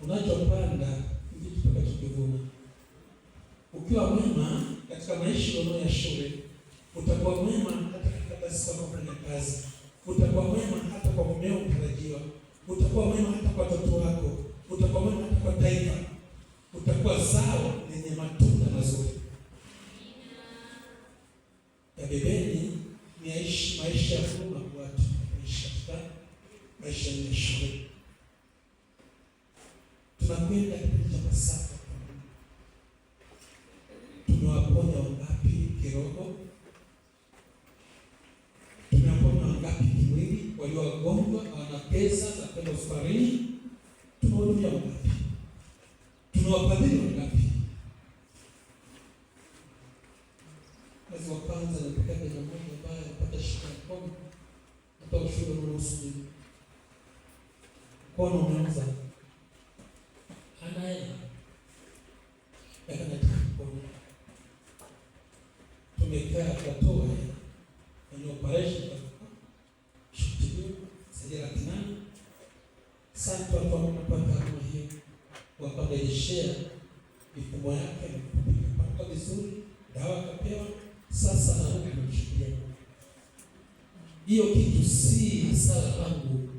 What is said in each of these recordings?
unachopanda ndicho utakachokivuna. Ukiwa mwema katika maisha ya shule, utakuwa mwema hata katika kazi yako kufanya kazi. Utakuwa mwema hata kwa mumeo mtarajiwa. Utakuwa mwema hata kwa watoto wako. Utakuwa mwema hata kwa taifa. Utakuwa zao lenye matunda mazuri. Yabebeni ni aishi maisha ya huruma kwa watu, maisha ya shule. Tunakwenda kipindi cha Pasaka. Tumewaponya wangapi kiroho? Tumewaponya wangapi kimwili? Walio wagonjwa hawana pesa za kwenda hospitalini, tumewahudumia wangapi? Tumewafadhili wangapi? Mwezi wa kwanza nilipokea kijana mmoja ambaye alipata shida ya mkono, hata ushuhuda unahusu mkono umeanza anaenda yakana mkono. Tumekaa katoa kwenye operation shutibu sajira kinani sasa watu wanapata kama hiyo wakarejeshea mifumo yake kupata vizuri, dawa kapewa, sasa anarudi kumshikilia. Hiyo kitu si hasara kwangu,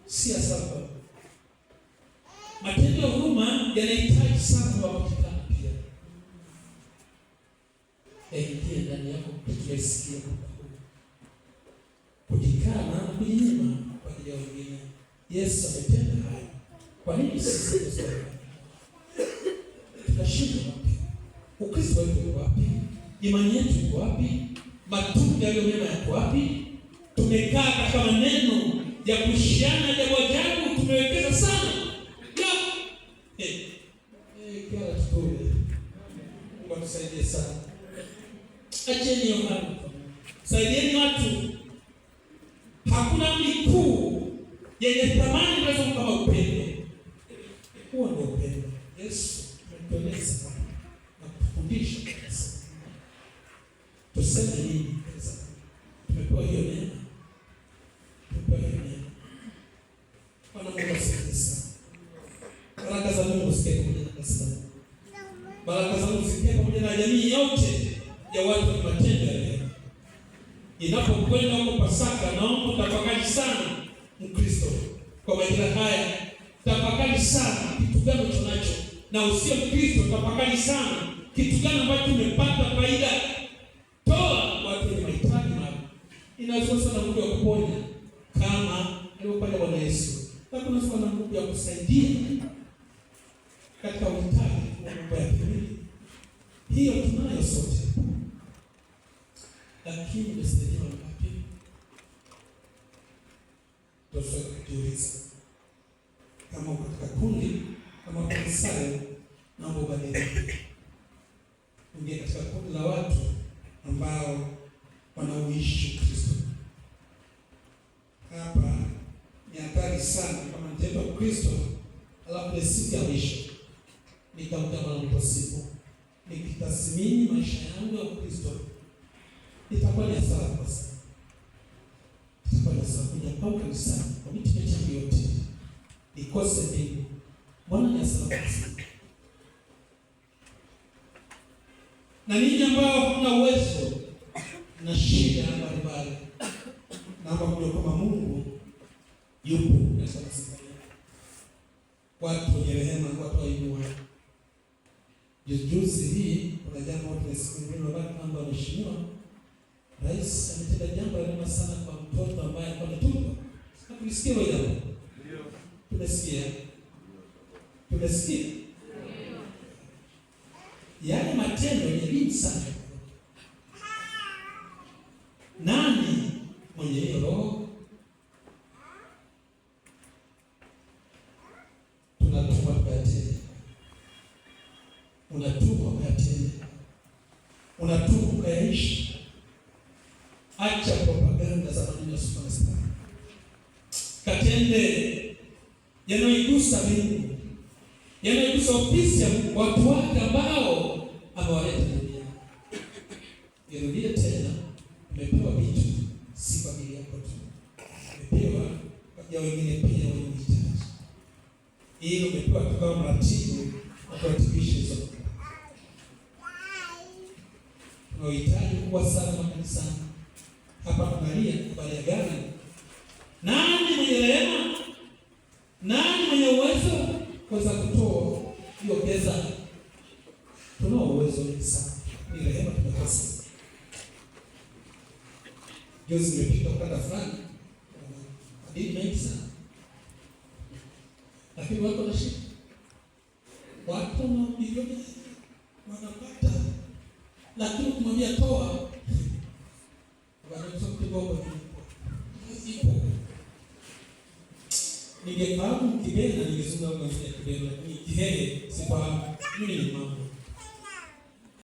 si hasara. Matendo ya huruma yanahitaji sana kupatikana pia. Ingia ndani yako kusikia kujikana na kujinyima kwa ajili ya wengine. Yesu ametenda haya. Kwa nini sisi tunashinda wapi? Ukristo wetu uko wapi? Imani yetu iko wapi? Matunda yaliyo mema yako wapi? Tumekaa katika maneno ya kushiana jambo ajabu, tumewekeza sana. Kiara tutoe. Mungu atusaidie sana. Acheni hiyo hali. Saidieni watu. Hakuna mkuu yenye thamani kama upendo. Huo ndio upendo. Yesu ametueleza na kufundisha kabisa. Tuseme nini kabisa? Tumepewa hiyo neema. Tumepewa hiyo neema. Bwana Mungu asifiwe sana. Baraka za Mungu zikae pamoja na kanisa. Baraka za Mungu zikae pamoja na jamii yote ya watu wa matendo ya leo. Inapokwenda huko Pasaka, naomba tafakari sana Mkristo kwa majira haya. Tafakari sana kitu gani tunacho, na usio Mkristo tafakari sana kitu gani ambacho tumepata faida. Toa watu wenye mahitaji na inaweza sana nguvu ya kuponya kama aliyopata Bwana Yesu. Na kuna sana nguvu ya kusaidia katika uhitaji wa mambo ya kimwili. Hiyo tunayo sote. Lakini umesaidia wangapi? Tosha kujiuliza. Kama katika kundi, kama Farisayo, naomba ubadilike. Ungie katika kundi la watu ambao wanauishi Kristo. Hapa ni hatari sana kama nitenda Kristo, alafu siku ya mwisho nikamtama na mposifu. Nikitathmini maisha yangu ya Kristo, itakuwa ni hasara kwa sana. Itakuwa ni hasara kuja kwa kanisa, kwa miti changu yote. Nikose mbingu. Bwana ni hasara kwa sana. Na ninyi ambao hamna uwezo na shida mbalimbali, naomba mjue kama Mungu yupo katika maisha. Watu wenye rehema, watu wa imani. Juzi hii kuna jambo watu wasikiliza wabaki kwamba mheshimiwa Rais ametenda jambo la mema sana kwa mtoto ambaye alikuwa ametupwa. Hakusikia wewe jambo? Ndio. Tumesikia. Tumesikia. Yale matendo yenye elimu sana. Nani mwenye hiyo roho? Tunatuma kuyatenda. Unatuma kuyatenda. Unatuma kuyaishi. Acha propaganda za maneno ya superstar. Katende yanayoigusa Mungu. Yanayoigusa ofisi ya watu wake ambao amewaleta duniani. Irudie tena, umepewa vitu si kwa ajili yako tu. Umepewa kwa ya wengine pia wenye uhitaji. Ili umepewa tu kama mratibu wa kuratibisha hizo. Tunahitaji kuwa sana makanisani. Hapa tunalia habari ya gari. Nani mwenye rehema? Nani mwenye uwezo kuweza kutoa hiyo pesa? Tunao uwezo sana. Ni rehema tumekosa. Juzi nimepita ukanda fulani. Madini mengi sana. Lakini wako na shida. Watu na bilioni wanapata. Lakini kumwambia toa. Wanaweza kutoa ipo. Ningefahamu Kibena, ningezungumza kwa Kibena, lakini Kihehe sifahamu. Mimi ni mambo